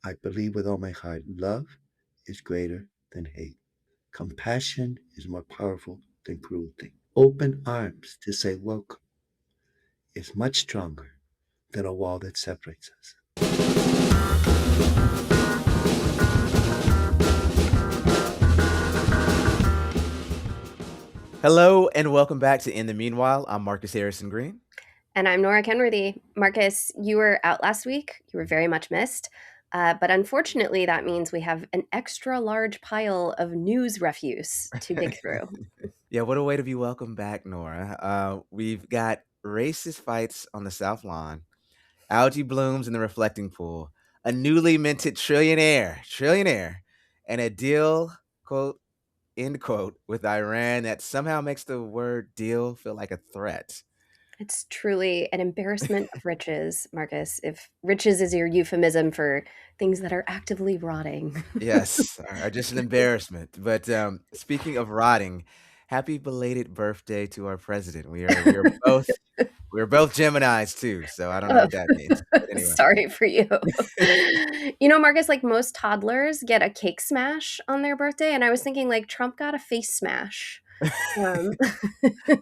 I believe with all my heart love is greater than hate. Compassion is more powerful than cruelty. Open arms to say welcome is much stronger than a wall that separates us. Hello and welcome back to In the Meanwhile. I'm Marcus Harrison Green. And I'm Nora Kenworthy. Marcus, you were out last week. You were very much missed. But unfortunately, that means we have an extra large pile of news refuse to dig through. Yeah, what a way to be welcome back, Nora. We've got racist fights on the South Lawn, algae blooms in the reflecting pool, a newly minted trillionaire, and a deal, quote, end quote, with Iran that somehow makes the word deal feel like a threat. It's truly an embarrassment of riches, Marcus, if riches is your euphemism for things that are actively rotting. Yes, are just an embarrassment. But speaking of rotting, happy belated birthday to our president. We are both Geminis too, so I don't know Oh, what that means. But anyway. sorry for you. Marcus, like most toddlers get a cake smash on their birthday, and I was thinking like Trump got a face smash. Um,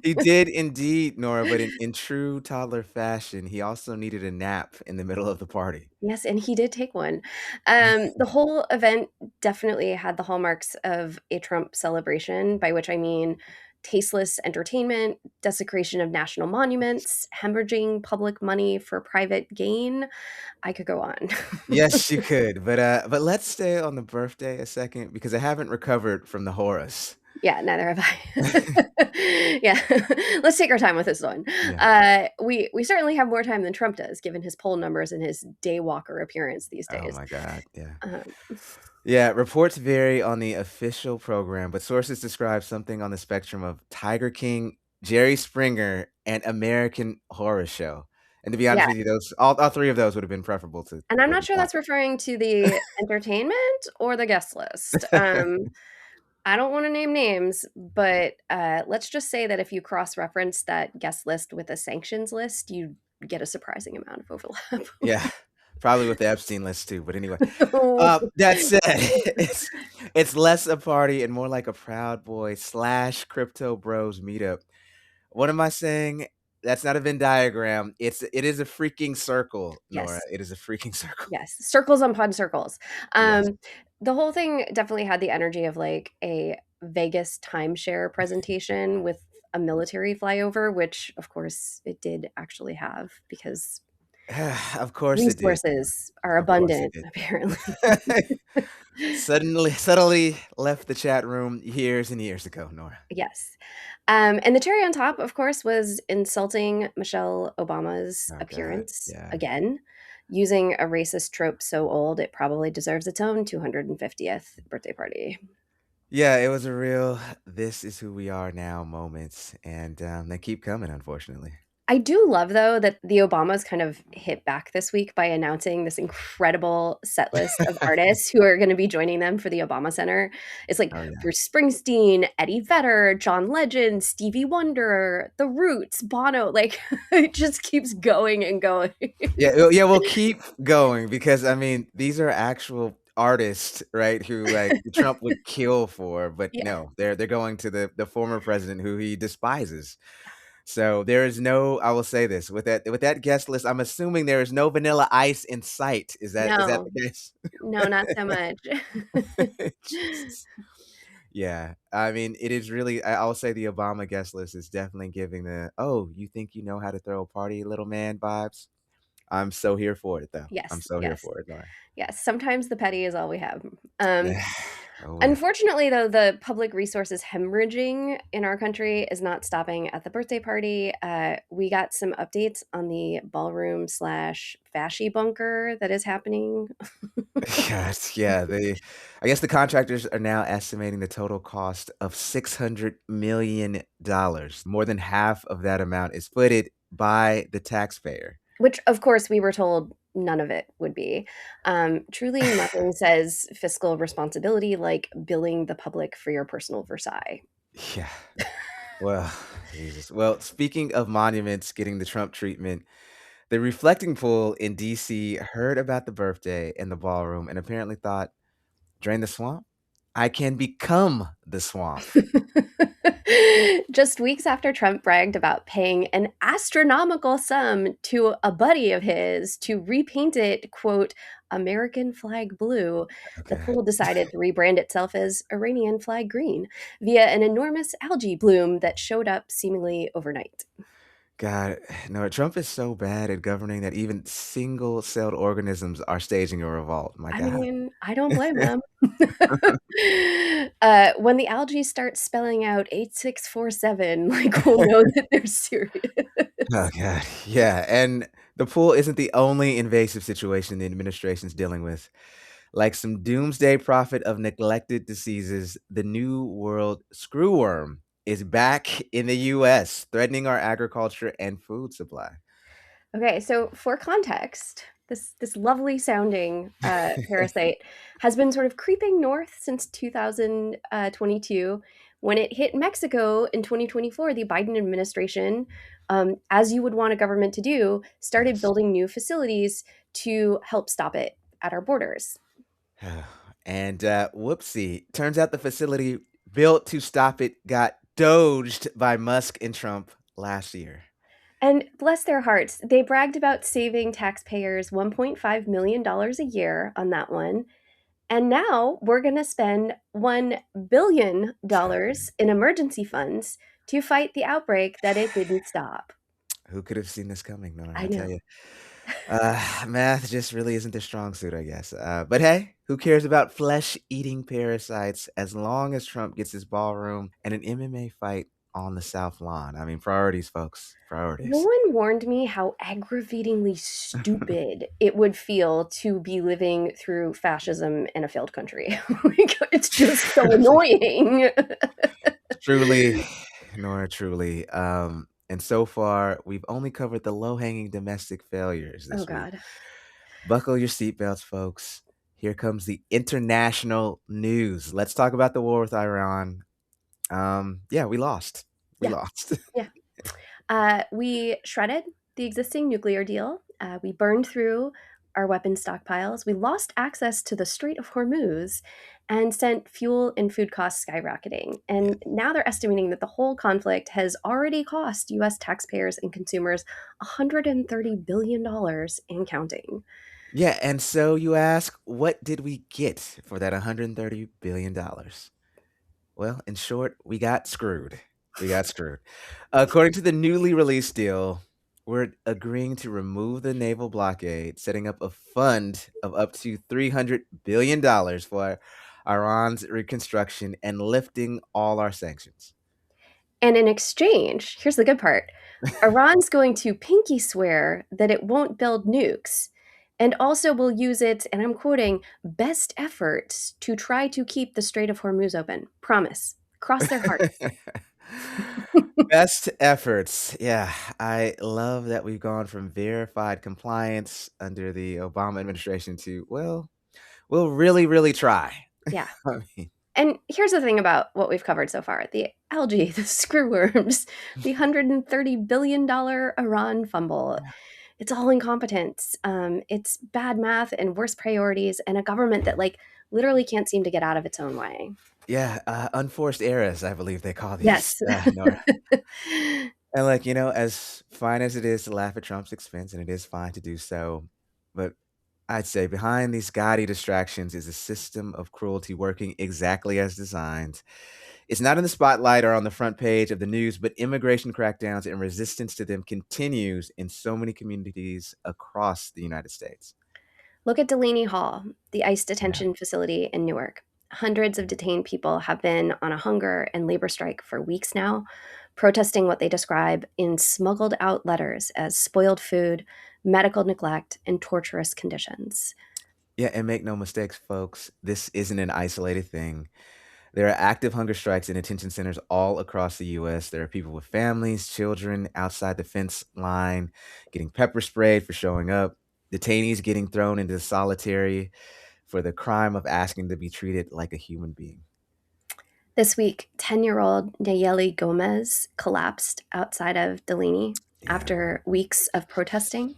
He did indeed, Nora, but in true toddler fashion, he also needed a nap in the middle of the party. yes, and he did take one. The whole event definitely had the hallmarks of a Trump celebration, by which I mean tasteless entertainment, desecration of national monuments, hemorrhaging public money for private gain. I could go on. Yes, you could, but let's stay on the birthday a second because I haven't recovered from the horrors. Yeah, neither have I. Yeah, let's take our time with this one. Yeah. We certainly have more time than Trump does, given his poll numbers and his daywalker appearance these Oh days. my God. Yeah. Um, Yeah, reports vary on the official program, but sources describe something on the spectrum of Tiger King, Jerry Springer, and American Horror Show. And to be honest yeah, with you, those all three of those would have been preferable to and I'm what not we sure got. that's referring to the entertainment or the guest list. I don't want to name names, but let's just say that if you cross-reference that guest list with a sanctions list, you get a surprising amount of overlap. Yeah, probably with the Epstein list too. But anyway, that said, it's less a party and more like a Proud Boy slash Crypto Bros meetup. What am I saying? That's not a Venn diagram. It is a freaking circle, Nora. Yes. It is a freaking circle. Yes, circles upon circles. Yes. The whole thing definitely had the energy of like a Vegas timeshare presentation with a military flyover, which of course it did actually have because Of course it did. resources are Of course it abundant, did. apparently. Subtly left the chat room years and years ago, Nora. Yes. And the cherry on top, of course, was insulting Michelle Obama's Oh God, appearance yeah. again, using a racist trope so old it probably deserves its own 250th birthday party. Yeah, it was a real "this is who we are now" moments, and, they keep coming, unfortunately. I do love, though, that the Obamas kind of hit back this week by announcing this incredible set list of artists who are gonna be joining them for the Obama Center. It's like Oh, yeah. Bruce Springsteen, Eddie Vedder, John Legend, Stevie Wonder, The Roots, Bono, like, it just keeps going and going. Yeah, we'll keep going because, I mean, these are actual artists, right, who, like, Trump would kill for, but Yeah. no, they're going to the former president who he despises. So there is no I will say this, with that guest list, I'm assuming there is no Vanilla Ice in sight. Is that No. the case? No, not so much. Jesus. Yeah. I mean, it is really I'll say the Obama guest list is definitely giving the, "Oh, you think you know how to throw a party, little man" vibes. I'm so here for it, though. I'm Yes, so here yes, for it, Laura. yes, sometimes the petty is all we have. Um Oh, well. Unfortunately, though, the public resources hemorrhaging in our country is not stopping at the birthday party. We got some updates on the ballroom slash fashy bunker that is happening. Yes, yeah, I guess the contractors are now estimating the total cost of $600 million. More than half of that amount is footed by the taxpayer. Which, of course, we were told none of it would be. Truly, nothing says fiscal responsibility like billing the public for your personal Versailles. Yeah. Well, Jesus. Well, speaking of monuments getting the Trump treatment, The reflecting pool in DC heard about the birthday in the ballroom and apparently thought, drain the swamp? I can become the swamp. Just weeks after Trump bragged about paying an astronomical sum to a buddy of his to repaint it, quote, American flag blue, the Okay. pool decided to rebrand itself as Iranian flag green via an enormous algae bloom that showed up seemingly overnight. God, no, Trump is so bad at governing that even single-celled organisms are staging a revolt. My I God. mean, I don't blame him. When the algae starts spelling out 8647, like, we'll know that they're serious. Oh, God. Yeah, and the pool isn't the only invasive situation the administration's dealing with. Like some doomsday prophet of neglected diseases, the New World screwworm is back in the US, threatening our agriculture and food supply. Okay, so for context, this lovely sounding parasite has been sort of creeping north since 2022. When it hit Mexico in 2024, the Biden administration, as you would want a government to do, started Yes. building new facilities to help stop it at our borders. And whoopsie, turns out the facility built to stop it got doged by Musk and Trump last year. And bless their hearts, they bragged about saving taxpayers $1.5 million a year on that one. And now we're going to spend $1 billion in emergency funds to fight the outbreak that it didn't stop. Who could have seen this coming, Nora? I I tell know. you. Math just really isn't their strong suit, I guess. But hey, who cares about flesh-eating parasites as long as Trump gets his ballroom and an MMA fight on the South Lawn? I mean, priorities, folks. No Priorities. one warned me how aggravatingly stupid it would feel to be living through fascism in a failed country. Like, it's just so annoying. Truly, Nora, truly. And so far, we've only covered the low-hanging domestic failures Oh, this week. God. Buckle your seatbelts, folks. Here comes the international news. Let's talk about the war with Iran. Yeah, we lost. We Yeah. lost. Yeah. We shredded the existing nuclear deal. We burned through our weapon stockpiles. We lost access to the Strait of Hormuz and sent fuel and food costs skyrocketing. Yeah. And now they're estimating that the whole conflict has already cost US taxpayers and consumers $130 billion and counting. Yeah, and so you ask, what did we get for that $130 billion? Well, in short, we got screwed. We got screwed. According to the newly released deal, we're agreeing to remove the naval blockade, setting up a fund of up to $300 billion for Iran's reconstruction and lifting all our sanctions. And in exchange, here's the good part, Iran's going to pinky swear that it won't build nukes and also will use its, and I'm quoting, best efforts to try to keep the Strait of Hormuz open. Promise. Cross their hearts. Best efforts. Yeah, I love that we've gone from verified compliance under the Obama administration to, well, we'll really, really try. Yeah. I mean, And here's the thing about what we've covered so far, the algae, the screwworms, the $130 billion Iran fumble. It's all incompetence. It's bad math and worse priorities, and a government that, like, literally can't seem to get out of its own way. yeah, unforced errors, I believe they call these, Yes. Nora. And like, as fine as it is to laugh at Trump's expense, and it is fine to do so, but I'd say behind these gaudy distractions is a system of cruelty working exactly as designed. It's not in the spotlight or on the front page of the news, but immigration crackdowns and resistance to them continues in so many communities across the United States. Look at Delaney Hall, the ICE Yeah. detention facility in Newark. Hundreds of detained people have been on a hunger and labor strike for weeks now, protesting what they describe in smuggled out letters as spoiled food, medical neglect, and torturous conditions. Yeah, and make no mistakes, folks, this isn't an isolated thing. There are active hunger strikes in detention centers all across the US. There are people with families, children outside the fence line getting pepper sprayed for showing up, detainees getting thrown into solitary for the crime of asking to be treated like a human being. This week, 10-year-old Nayeli Gomez collapsed outside of Delaney. Yeah. after weeks of protesting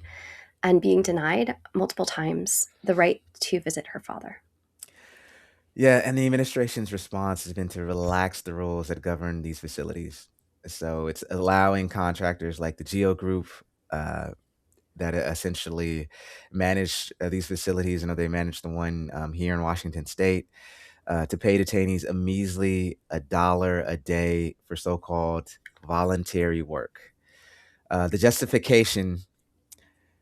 and being denied multiple times the right to visit her father. Yeah, and the administration's response has been to relax the rules that govern these facilities. So it's allowing contractors like the Geo Group uh, that essentially manage these facilities. I know they manage the one here in Washington State to pay detainees a measly $1 a day for so-called voluntary work. The justification,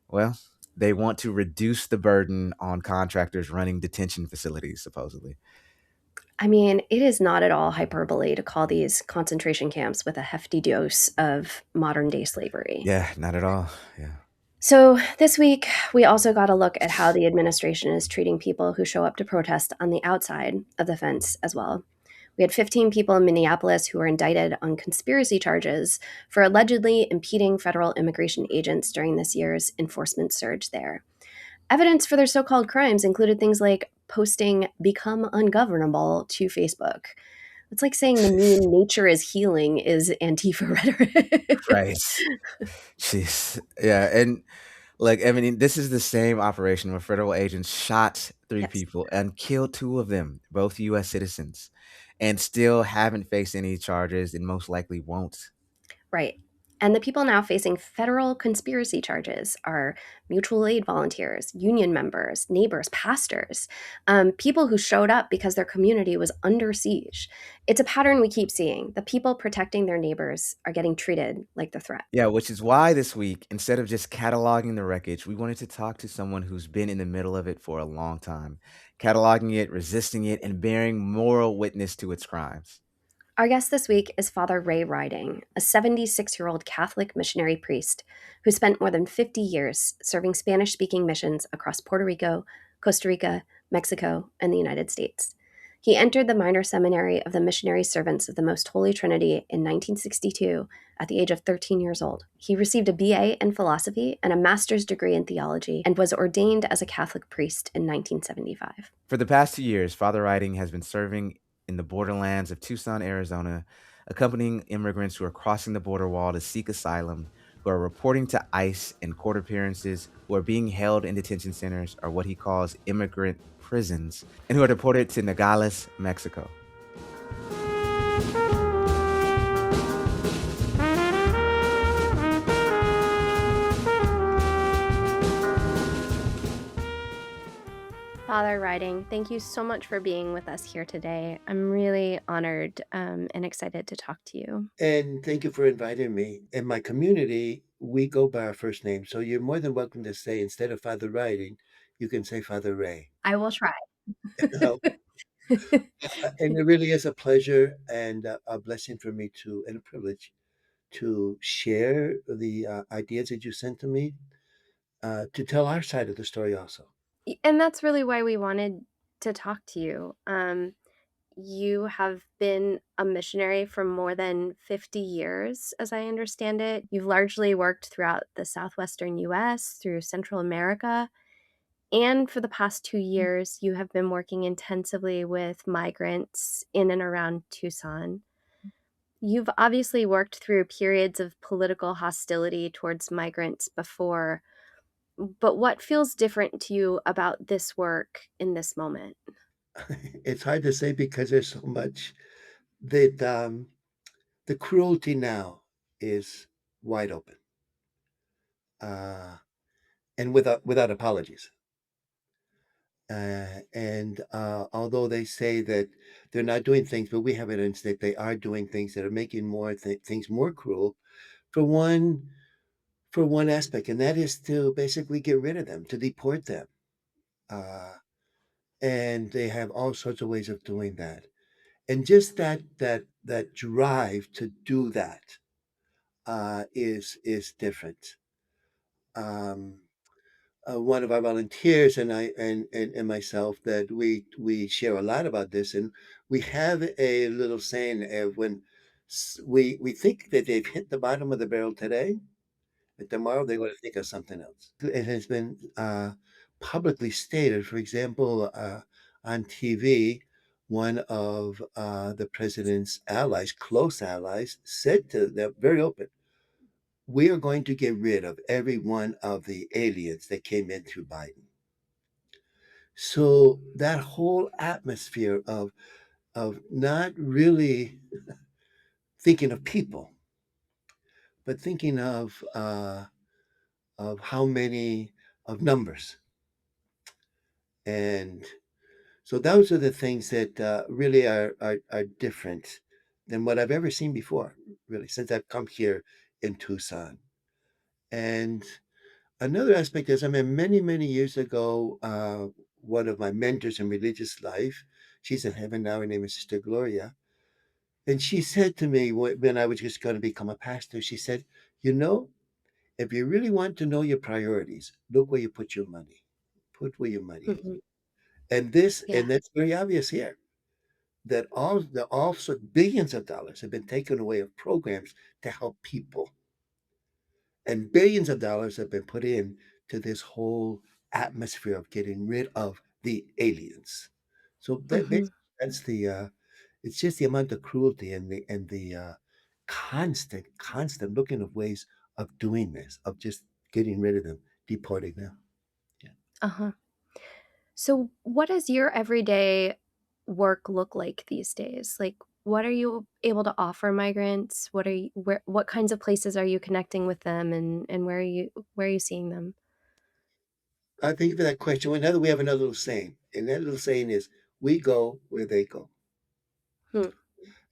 well, they want to reduce the burden on contractors running detention facilities, supposedly. I mean, it is not at all hyperbole to call these concentration camps with a hefty dose of modern day slavery. Yeah, not at all. Yeah. So, this week, we also got a look at how the administration is treating people who show up to protest on the outside of the fence as well. We had 15 people in Minneapolis who were indicted on conspiracy charges for allegedly impeding federal immigration agents during this year's enforcement surge there. Evidence for their so called crimes included things like posting become ungovernable to Facebook. It's like saying the meme nature is healing is Antifa rhetoric. Right. Jeez. Yeah, and, like, I mean, this is the same operation where federal agents shot 3 Yes. people and killed 2 of them, both US citizens, and still haven't faced any charges and most likely won't. Right. And the people now facing federal conspiracy charges are mutual aid volunteers, union members, neighbors, pastors, people who showed up because their community was under siege. It's a pattern we keep seeing. The people protecting their neighbors are getting treated like the threat. Yeah, which is why this week, instead of just cataloging the wreckage, we wanted to talk to someone who's been in the middle of it for a long time, cataloging it, resisting it, and bearing moral witness to its crimes. Our guest this week is Father Ray Riding, a 76-year-old Catholic missionary priest who spent more than 50 years serving Spanish speaking missions across Puerto Rico, Costa Rica, Mexico, and the United States. He entered the minor seminary of the Missionary Servants of the Most Holy Trinity in 1962 at the age of 13 years old. He received a BA in philosophy and a master's degree in theology and was ordained as a Catholic priest in 1975. For the past 2 years, Father Riding has been serving in the borderlands of Tucson, Arizona, accompanying immigrants who are crossing the border wall to seek asylum, who are reporting to ICE in court appearances, who are being held in detention centers or what he calls immigrant prisons, and who are deported to Nogales, Mexico. Father Riding, thank you so much for being with us here today. I'm really honored and excited to talk to you. And thank you for inviting me. In my community, we go by our first name. So you're more than welcome to say, instead of Father Writing, you can say Father Ray. I will try. Uh, and it really is a pleasure and a blessing for me to, and a privilege to share the ideas that you sent to me, to tell our side of the story also. And that's really why we wanted to talk to you. You have been a missionary for more than 50 years, as I understand it. You've largely worked throughout the southwestern US, through Central America. And for the past 2 years, you have been working intensively with migrants in and around Tucson. You've obviously worked through periods of political hostility towards migrants before, but what feels different to you about this work in this moment? It's hard to say because there's so much that the cruelty now is wide open, uh, and without apologies. And although they say that they're not doing things, but we have evidence that they are doing things that are making things more cruel for one aspect, and that is to basically get rid of them, to deport them. Uh, and they have all sorts of ways of doing that. And just that drive to do that is different. Um, One of our volunteers and I and myself that we share a lot about this, and we have a little saying of when we think that they've hit the bottom of the barrel today, but tomorrow they're going to think of something else. It has been publicly stated, for example, on TV. One of the president's allies, close allies, said to them very open, We are going to get rid of every one of the aliens that came in through Biden. So that whole atmosphere of not really thinking of people, but thinking of how many of numbers. And so those are the things that really are different than what I've ever seen before, really, since I've come here in Tucson. And another aspect is, I mean, many, many years ago, one of my mentors in religious life, she's in heaven now, her name is Sister Gloria. And she said to me when I was just going to become a pastor, she said, you know, if you really want to know your priorities, look where you put your money. Put where your money is. Mhm. And Yeah. that's very obvious here that all billions of dollars have been taken away of programs to help people, and billions of dollars have been put in to this whole atmosphere of getting rid of the aliens. So that Mhm. basically, that's the it's just the amount of cruelty and the constant looking of ways of doing this, of just getting rid of them, deporting them. Yeah. Uh-huh. So, what does your everyday work look like these days? Like, what are you able to offer migrants? What kinds of places are you connecting with them, and where are you seeing them? I think for that question, we have another little saying, and that little saying is, "We go where they go." Hmm.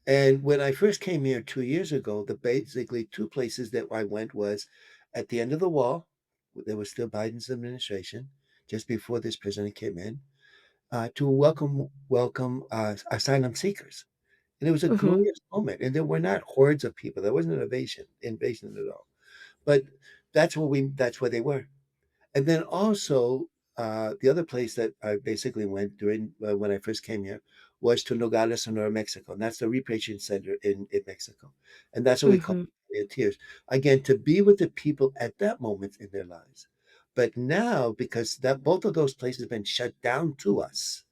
And when I first came here 2 years ago, the basically two places that I went was at the end of the wall. There was still Biden's administration just before this president came in to welcome asylum seekers, and it was a Mhm. glorious moment. And there were not hordes of people. There wasn't an invasion at all. But that's where they were. And then also, the other place that I basically went during when I first came here was to Nogales, Sonora, Mexico. And that's the repatriation center in Mexico. And that's what we call Mhm. tears. Again, to be with the people at that moment in their lives. But now, because that both of those places have been shut down to us,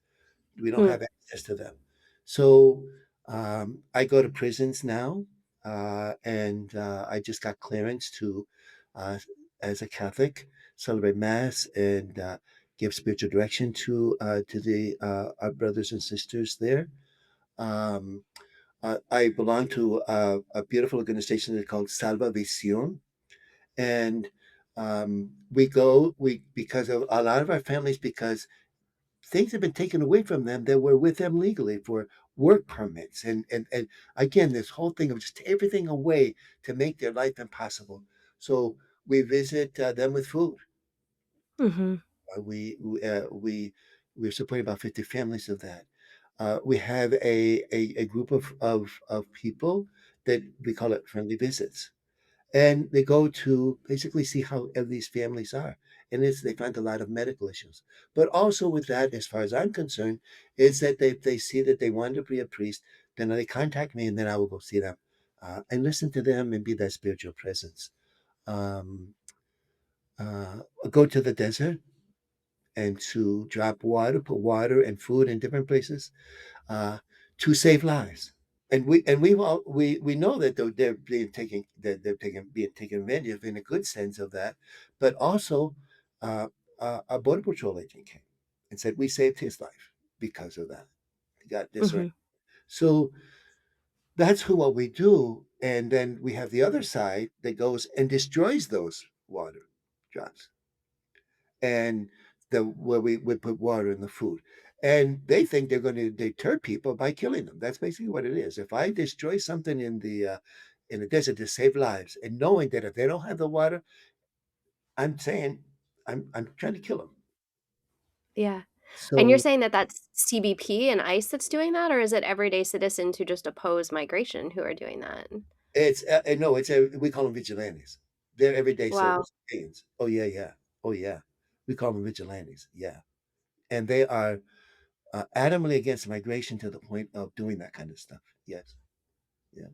we don't Hmm. have access to them. So I go to prisons now, and I just got clearance to, uh, as a Catholic, celebrate Mass and give spiritual direction to the our brothers and sisters there. Um, I belong to a beautiful organization called Salva Visión, and we because of a lot of our families because things have been taken away from them that were with them legally for work permits and again this whole thing of just everything away to make their life impossible. So we visit them with food. Mhm. We're supporting about 50 families of that. We have a group of people that we call it friendly visits, and they go to basically see how these families are, and they find a lot of medical issues. But also with that, as far as I'm concerned, is that they see that they want to be a priest, then they contact me, and then I will go see them and listen to them and be that spiritual presence. um, go to the desert and to drop water, put water and food in different places uh, to save lives. And we know that they're being taken advantage of in a good sense of that, but also a border patrol agent came and said we saved his life because of that. He got this right. Mhm. So that's what we do, and then we have the other side that goes and destroys those water drops and the where we would put water in the food. And they think they're going to deter people by killing them. That's basically what it is. If I destroy something in the desert to save lives, and knowing that if they don't have the water, I'm saying I'm trying to kill them. Yeah. And you're So saying that that's CBP and ICE that's doing that, or is it everyday citizens who just oppose migration who are doing that? it's no, we call them vigilantes. They're everyday Wow. civilians. Oh yeah, yeah, oh yeah. We call them vigilantes. Yeah, and they are adamantly against migration to the point of doing that kind of stuff. Yes. Yeah.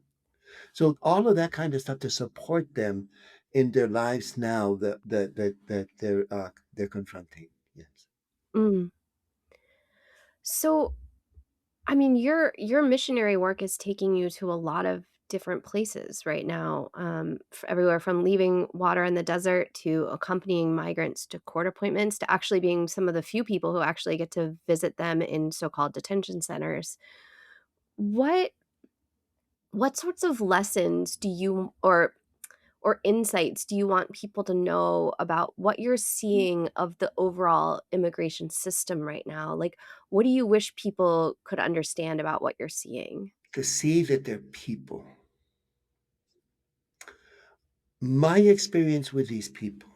So all of that kind of stuff to support them in their lives now that they're confronting. Yes. Mm. So, I mean, your missionary work is taking you to a lot of different places right now, everywhere from leaving water in the desert to accompanying migrants to court appointments to actually being some of the few people who actually get to visit them in so-called detention centers. What what sorts of lessons do you or insights do you want people to know about what you're seeing of the overall immigration system right now? Like, what do you wish people could understand about what you're seeing? To see that they're people. My experience with these people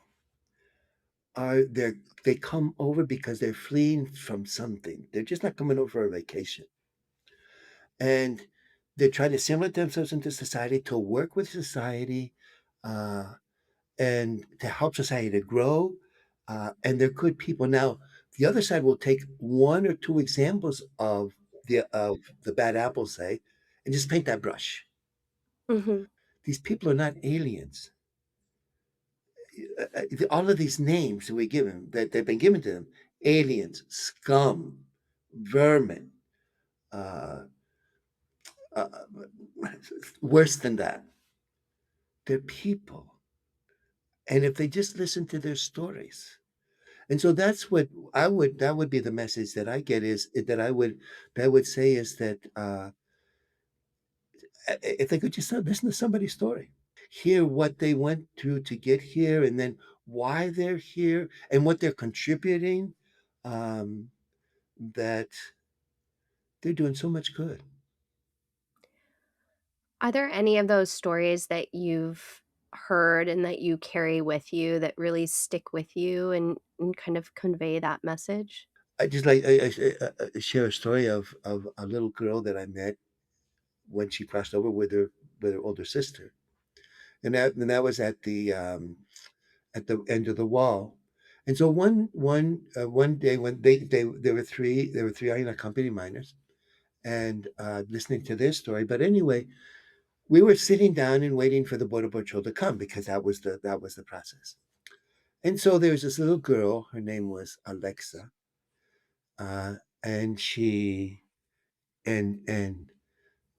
are they come over because they're fleeing from something. They're just not coming over for a vacation. And they're trying to assimilate themselves into society, to work with society, uh, and to help society to grow. And they're good people. Now, the other side will take one or two examples of the bad apple, say, and just paint that brush. Mhm. These people are not aliens. All of these names that we give them, that they've been given to them, aliens, scum, vermin, uh, uh, worse than that, they're people. And if they just listen to their stories, and so that's what that would be the message that I get is that I would say is that if they could just listen to somebody's story, hear what they went through to get here, and then why they're here and what they're contributing, um, that they're doing so much good. Are there any of those stories that you've heard and that you carry with you that really stick with you and kind of convey that message? I just I share a story of a little girl that I met when she crossed over with her older sister, and that was at the end of the wall. And so one day when there were three unaccompanied minors, and listening to their story. But anyway, we were sitting down and waiting for the border patrol to come because that was the process. And so there was this little girl. Her name was Alexa, uh, and and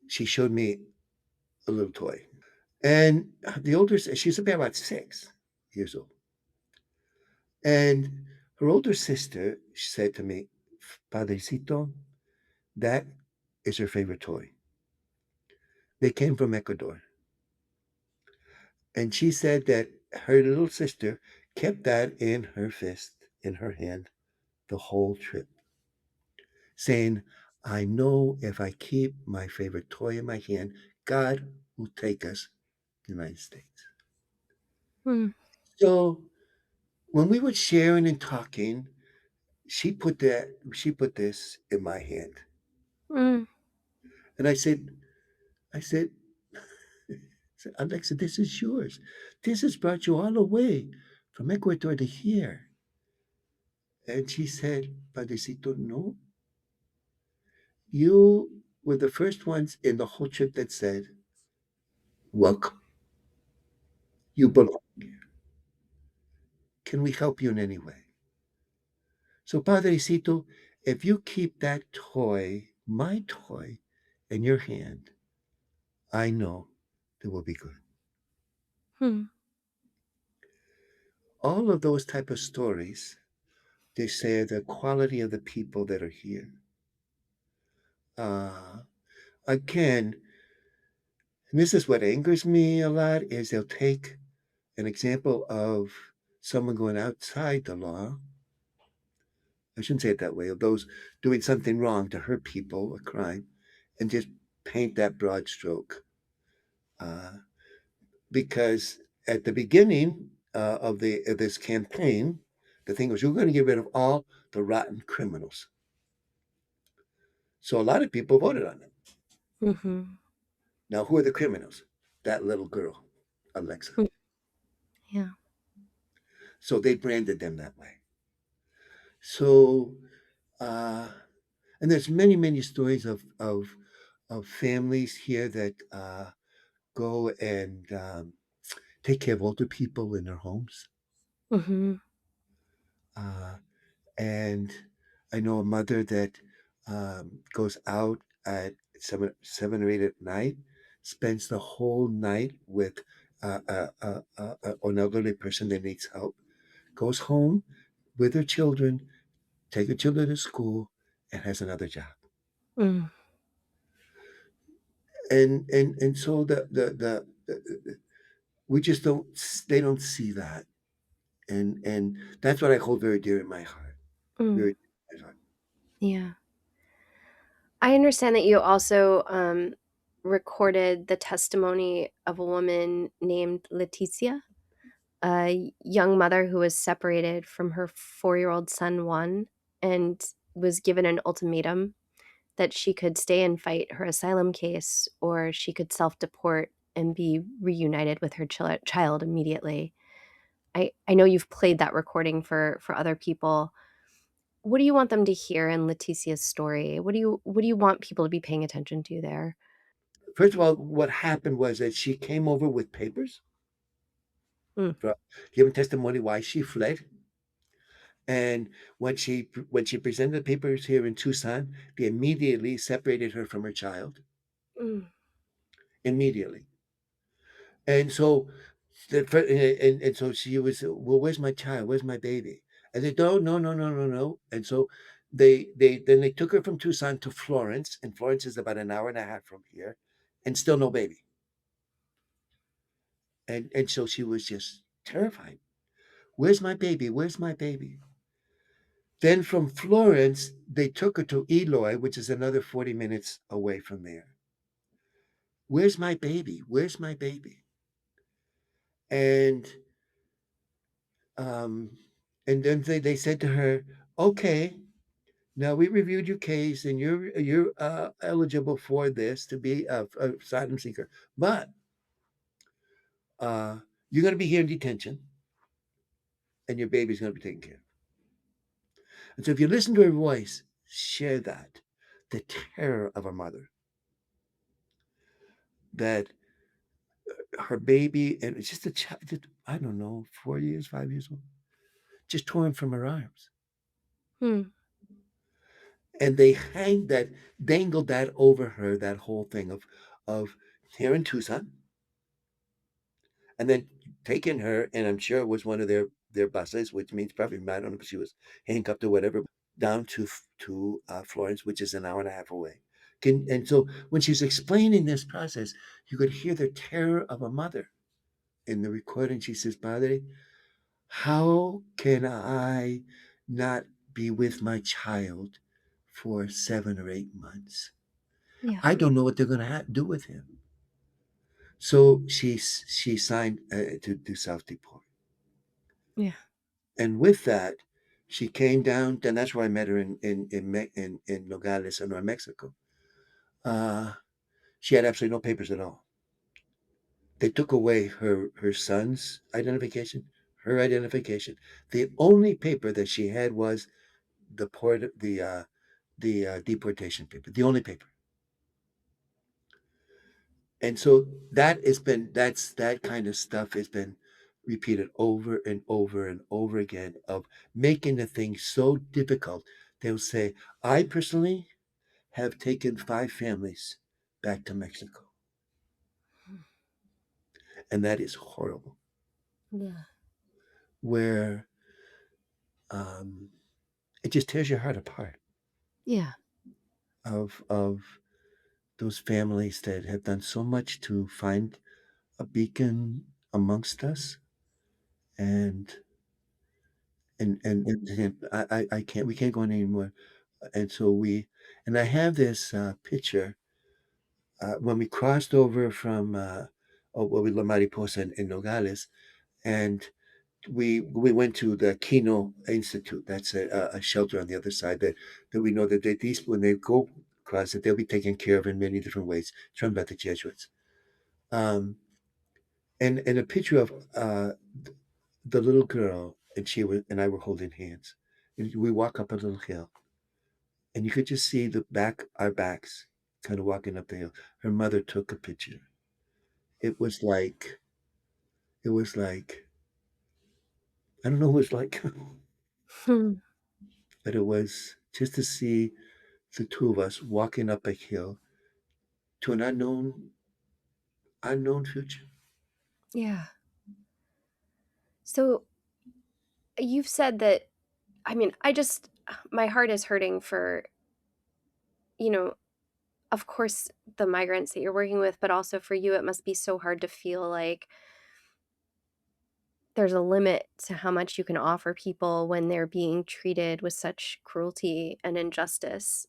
she showed me a little toy. And the older she's about 6 years old, and her older sister said to me, "Padrecito, that is her favorite toy. They came from Ecuador." And she said that her little sister kept that in her fist, in her hand, the whole trip, saying, "I know if I keep my favorite toy in my hand, God will take us to the United States." Hmm. So when we were sharing and talking, she put this in my hand. Mm, And I said, "Alexa, this is yours. This has brought you all the way from Ecuador to here." And she said, "Padrecito, no, you were the first ones in the whole trip that said, 'Welcome. You belong. Can we help you in any way?'" So, Padrecito, if you keep that toy, my toy, in your hand, I know it will be good. hmm. All of those type of stories, they say the quality of the people that are here. Uh, Again, and this is what angers me a lot, is they'll take an example of someone going outside the law. I shouldn't say it that way, of those doing something wrong to hurt people, a crime, and just paint that broad stroke. Uh, because at the beginning of this campaign, the thing was, we're going to get rid of all the rotten criminals. So a lot of people voted on it. Mhm. Now, who are the criminals? That little girl, Alexa. Mm, yeah. So they branded them that way. So, uh, and there's many, many stories of families here that go and take care of older people in their homes. Mhm. Uh, and I know a mother that goes out at seven or eight at night spends the whole night with an elderly person that needs help, goes home with her children, take her children to school, and has another job. Mm, And so the we just don't they don't see that, and that's what I hold very dear in my heart, mm, very dear in my heart. yeah. I understand that you also, recorded the testimony of a woman named Leticia, a young mother who was separated from her four-year-old son, Juan, and was given an ultimatum that she could stay and fight her asylum case, or she could self-deport and be reunited with her child immediately. I know you've played that recording for other people. What do you want them to hear in Leticia's story? What do you want people to be paying attention to there? First of all, what happened was that she came over with papers Mm, for giving testimony why she fled. And when she presented the papers here in Tucson, they immediately separated her from her child. mm, Immediately. And so and so she was, well, where's my child? Where's my baby? And they, no, no, no, no, no, no. And so they took her from Tucson to Florence, and Florence is about an hour and a half from here, and still no baby. And so she was just terrified. Where's my baby? Where's my baby? Then from Florence, they took her to Eloy, which is another 40 minutes away from there. Where's my baby? Where's my baby? And um, and then they said to her, okay, now we reviewed your case and you're eligible for this to be a asylum seeker, but uh, you're going to be here in detention and your baby's going to be taken care of. And so if you listen to her voice, share that, the terror of a mother, that her baby, and it's just a child, I don't know, 4 years, 5 years old, just torn from her arms. mm, And they dangled that over her, that whole thing of here in Tucson, and then taking her, and I'm sure it was one of their buses, which means probably, I don't know if she was handcuffed or whatever, down to Florence, which is an hour and a half away. And so when she's explaining this process, you could hear the terror of a mother in the recording. She says, Padre, how can I not be with my child for 7 or 8 months? yeah, I don't know what they're going to do with him. So she signed to do self deport, yeah. and with that, she came down. And that's where I met her in Nogales, in New Mexico. Uh, she had absolutely no papers at all. They took away her son's identification, her identification. The only paper that she had was the deportation paper, the only paper. And so that kind of stuff has been repeated over and over and over again, of making the thing so difficult. They'll say, I personally have taken 5 families back to Mexico, and that is horrible. Yeah. Where um, it just tears your heart apart, Yeah. of those families that have done so much to find a beacon amongst us, and and I can't, we can't go on anymore. And so and I have this picture when we crossed over from La Mariposa in Nogales, and we went to the Kino Institute. That's a shelter on the other side that we know that these, when they go across it, they'll be taken care of in many different ways. It's run by the Jesuits. Um, and a picture of the little girl, and I were holding hands, and we walk up a little hill, and you could just see our backs, kind of walking up the hill. Her mother took a picture. It was like it was like I don't know what it was like, Hmm. but it was just to see the two of us walking up a hill to an unknown. unknown future. Yeah. So you've said that, I mean, I just my heart is hurting for, you know, of course, the migrants that you're working with, but also for you, it must be so hard to feel like there's a limit to how much you can offer people when they're being treated with such cruelty and injustice.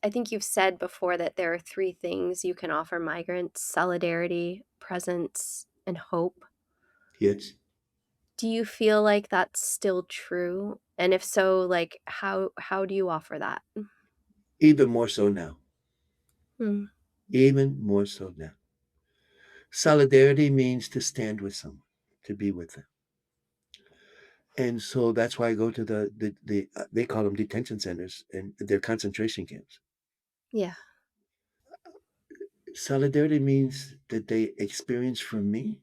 I think you've said before that there are 3 things you can offer migrants: solidarity, presence, and hope. Yes, Do you feel like that's still true? And if so, like, how do you offer that? even more so now. Mm, Even more so now. Solidarity means to stand with someone, to be with them. And so that's why I go to they call them detention centers and they're concentration camps. yeah. Solidarity means that they experience from me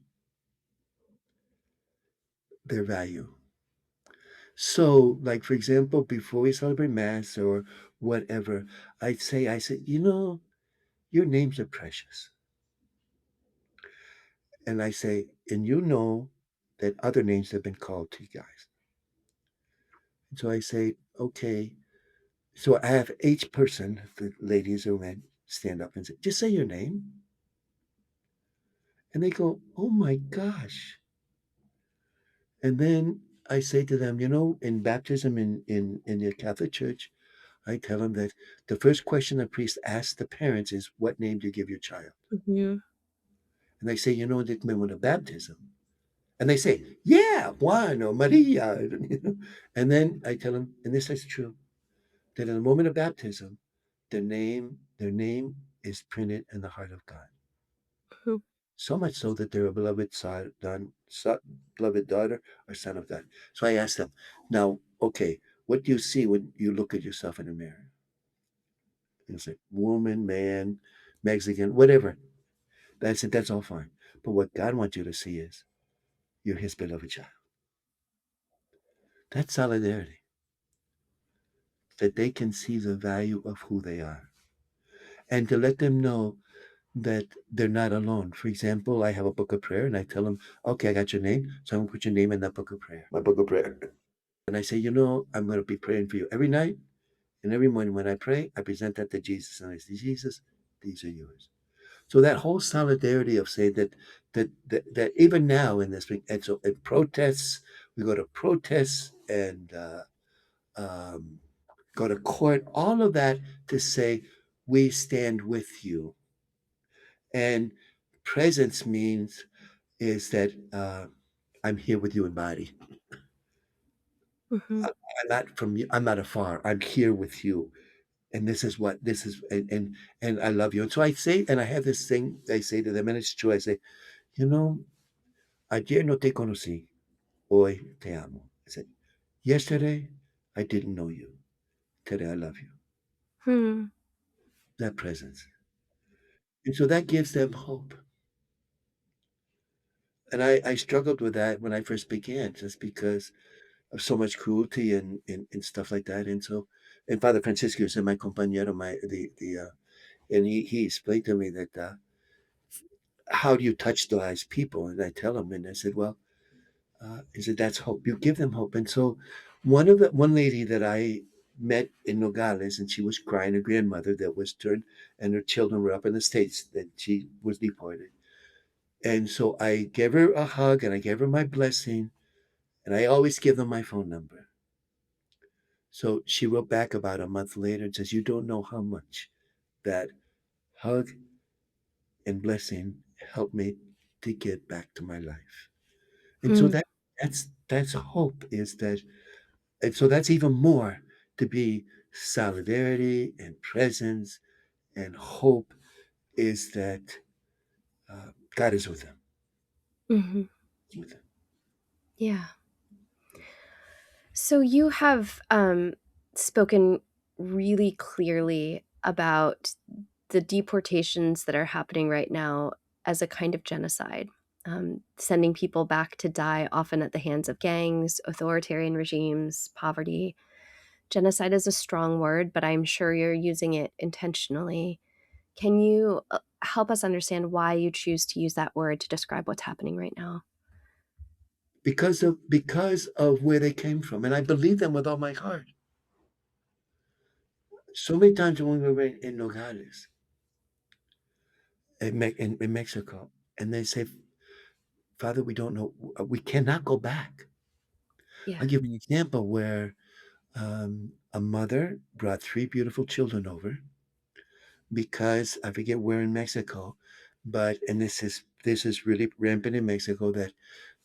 their value. So, like for example, before we celebrate Mass or whatever, I say, your names are precious. And I say, and you know that other names have been called to you guys. And so I say, okay. So I have each person, the ladies or men, stand up and say, just say your name. And they go, oh my gosh. And then I say to them, in baptism in the Catholic Church, I tell them that the first question the priest asks the parents is, what name do you give your child? Mhm. And they say, that when with a baptism. And they say, yeah, Juan or Maria. And then I tell them, and this is true, that in the moment of baptism, their name is printed in the heart of God. Mhm. So much so that they're a beloved daughter or son of God. So I asked them, now, okay, what do you see when you look at yourself in the mirror? And it's like woman, man, Mexican, whatever. I said, that's all fine. But what God wants you to see is you're his beloved child. That's solidarity, that they can see the value of who they are and to let them know that they're not alone. For example, I have a book of prayer and I tell them, okay, I got your name. So I'm going to put your name in that book of prayer, my book of prayer. And I say, I'm going to be praying for you every night and every morning when I pray, I present that to Jesus. And I say, Jesus, these are yours. So that whole solidarity of saying that even now in this week, and so in protests, we go to protests and um, go to court, all of that to say, we stand with you. And presence means is that I'm here with you in body. Mhm. I'm not from you. I'm not afar. I'm here with you. And this is what this is. And I love you. And so I say, and I have this thing I say to them, and it's true. I say, you know, ayer no te conocí. Hoy te amo. I said, yesterday I didn't know you. Today I love you. Hmm. That presence. And so that gives them hope. And I struggled with that when I first began, just because of so much cruelty and stuff like that. And so, and Father Francisco said, my compañero, and he explained to me that, how do you touch the lives of people? And I tell him, and I said, well, he said, that's hope. You give them hope. And so one lady that I met in Nogales, and she was crying, her grandmother that was turned, and her children were up in the States, that she was deported. And so I gave her a hug and I gave her my blessing, and I always give them my phone number. So she wrote back about a month later and says, you don't know how much that hug and blessing helped me to get back to my life. And so Hmm. that's hope, is that, and so that's even more to be solidarity and presence and hope, is that God is with them. Mhm. He's with them. Yeah. So you have spoken really clearly about the deportations that are happening right now as a kind of genocide, sending people back to die, often at the hands of gangs, authoritarian regimes, poverty. Genocide is a strong word, but I'm sure you're using it intentionally. Can you help us understand why you choose to use that word to describe what's happening right now? Because of where they came from, and I believe them with all my heart. So many times when we were in Nogales, in Mexico, and they say, "Father, we don't know. We cannot go back." Yeah. I'll give you an example where a mother brought three beautiful children over because I forget where in Mexico, but and this is really rampant in Mexico that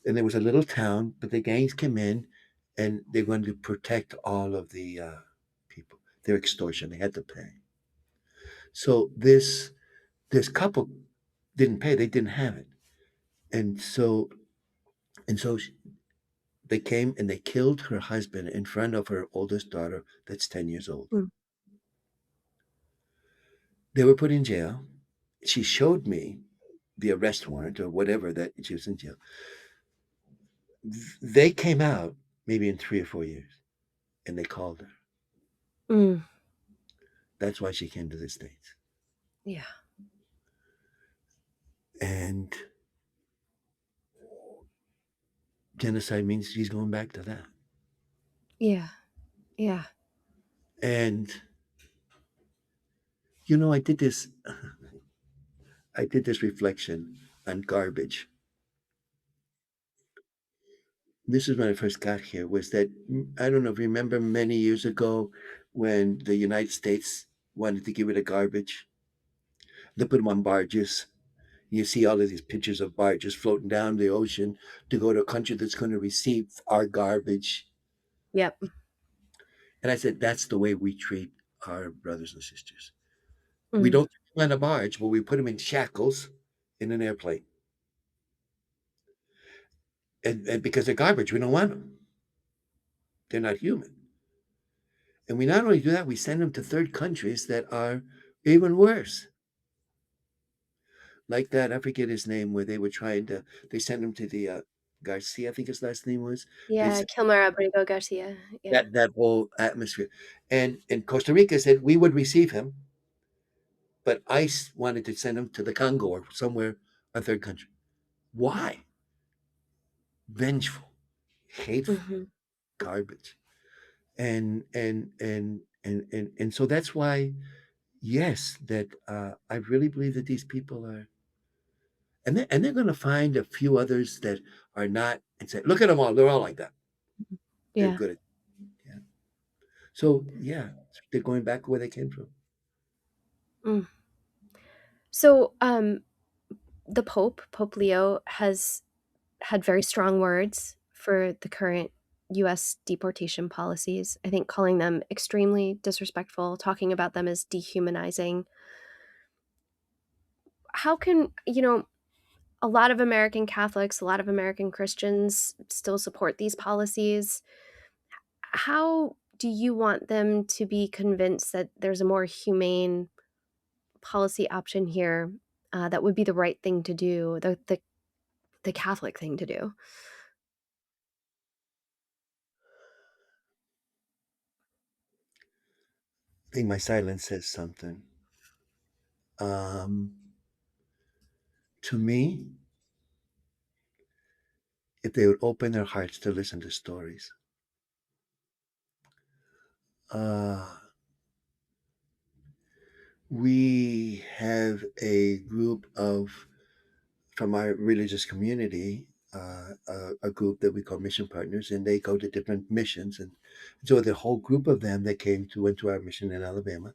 and there was a little town, but the gangs came in and they wanted to protect all of the people. Their extortion, they had to pay. So this couple didn't pay; they didn't have it, and so they came and they killed her husband in front of her oldest daughter, that's 10 years old. Mm, They were put in jail. She showed me the arrest warrant or whatever that she was in jail. They came out maybe in 3 or 4 years, and they called her. mm, That's why she came to the States. yeah. And genocide means she's going back to that. Yeah. Yeah. And I did this reflection on garbage. This is when I first got here. Was that I don't know if you remember many years ago when the United States wanted to get rid of garbage. They put them on barges. You see all of these pictures of barges floating down the ocean to go to a country that's going to receive our garbage. Yep. And I said, that's the way we treat our brothers and sisters. We Mm, don't put them on a barge, but we put them in shackles in an airplane. And because they're garbage, we don't want them. They're not human. And we not only do that, we send them to third countries that are even worse. Like that, I forget his name, where they were trying to, they sent him to the Garcia, I think his last name was. They yeah. sent Kilmer Abrigo Garcia. Yeah. that whole atmosphere. And Costa Rica said we would receive him, but ICE wanted to send him to the Congo or somewhere, a third country. Why? Vengeful, hateful, Hmm. garbage. And so that's why, yes, that I really believe that these people are, and they're going to find a few others that are not, and say, look at them all, they're all like that. They're Yeah. good at, yeah. So yeah, they're going back where they came from. Mm. So, the Pope Leo, has had very strong words for the current US deportation policies. I think calling them extremely disrespectful, talking about them as dehumanizing. How can, a lot of American Catholics, a lot of American Christians still support these policies. How do you want them to be convinced that there's a more humane policy option here, that would be the right thing to do, the Catholic thing to do? I think my silence says something. Um, to me, if they would open their hearts to listen to stories. Uh, we have a group of from our religious community, a group that we call mission partners, and they go to different missions. And so the whole group of them that went to our mission in Alabama,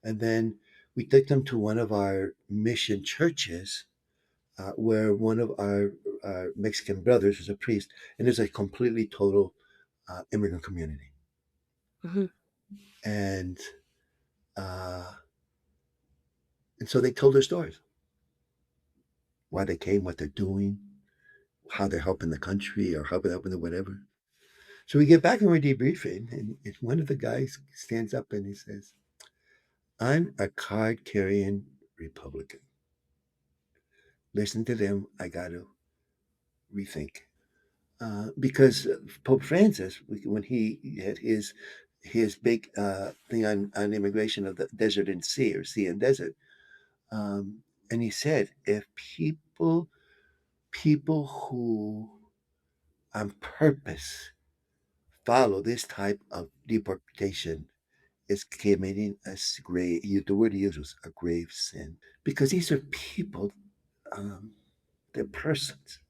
and then we took them to one of our mission churches, where one of our Mexican brothers is a priest, and there's a completely total immigrant community, Mhm. and uh, and so they told their stories, why they came, what they're doing, how they're helping the country or helping the whatever. So we get back and we're debriefing, and one of the guys stands up and he says, I'm a card carrying Republican. Listen to them, I got to rethink. Because Pope Francis, when he had his big thing on immigration of the desert and sea, or sea and desert, Um, and he said, if people who on purpose follow this type of deportation is committing a grave. The word he used was a grave sin, because these are people, um, they're persons,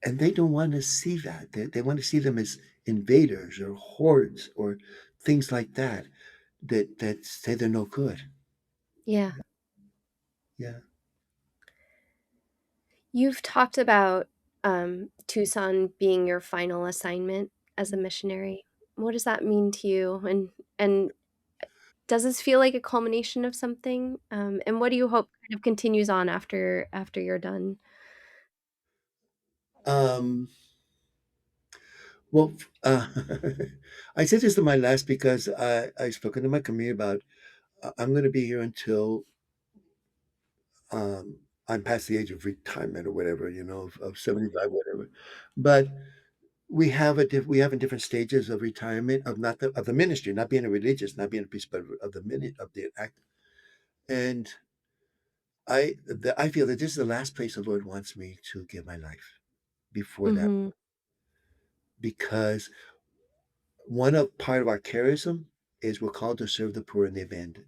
and they don't want to see that. They want to see them as invaders or hordes or things like that. That say they're no good. Yeah. Yeah. You've talked about, Tucson being your final assignment as a missionary. What does that mean to you? And does this feel like a culmination of something? And what do you hope kind of continues on after you're done? Um, well, I said this to my last because I spoken to my community about I'm going to be here until um, I'm past the age of retirement or whatever, of 75, whatever. But we have in different stages of retirement of the ministry, not being a religious, not being a priest, but of the minute of the act. And I feel that this is the last place the Lord wants me to give my life before that, Mhm. because one of part of our charism is we're called to serve the poor and the abandoned.